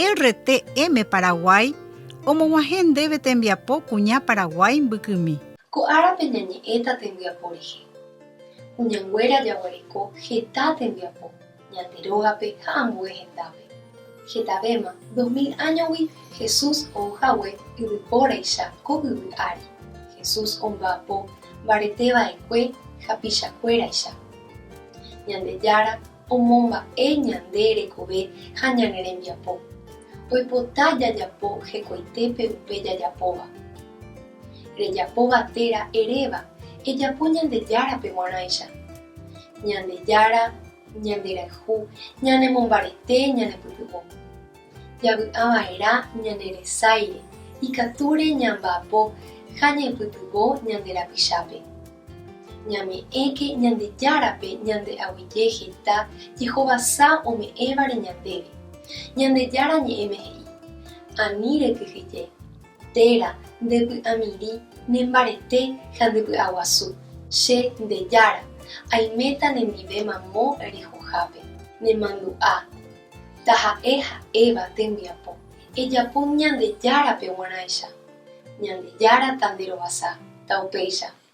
RTM Paraguay omog̃uahẽ ndéve tembiapo kuña Paraguay mbykymi. Ko árape ñañe'ẽta tembiapo rehe. Kuñanguéra jaguareko heta tembiapo ñande rógape ha ambue hendápe. Hetavéma 2000 añogui Jesús ouhague yvypóraicha ko yvy ári. Jesús omba'apo mbareteva'ekue ha pichakuéraicha. Ñandejára omomba'e ñande rekove ha ñane rembiapo. Oipota jajapo hekoitépe upe jajapóva. Rejapóva térã eréva ejapo Ñandejárape g̃uarãicha. Ñandejára, ñanderayhu, ñanemombarete ñanepytyvõ. Javy'ava'erã ñaneresáire, ikatúre ñamba'apo ha ñaipytyvõ ñande rapichápe. Ñame'ẽke Ñandejárape ñande aguyje heta jehovasa ome'ẽvare ñandéve. Ñandejára ñe'ẽme he'i. Ani rekyhyje. Térã ndepy'amiri nembarete ha ndepy'aguasu. Che ndejára, aiméta nendivémamo rehohápe. Nemandu'a. Taha'e ha'éva tembiapo. Ejapo Ñandejárape g̃uarãicha. Ñandejára tanderovasa. Ta upéicha.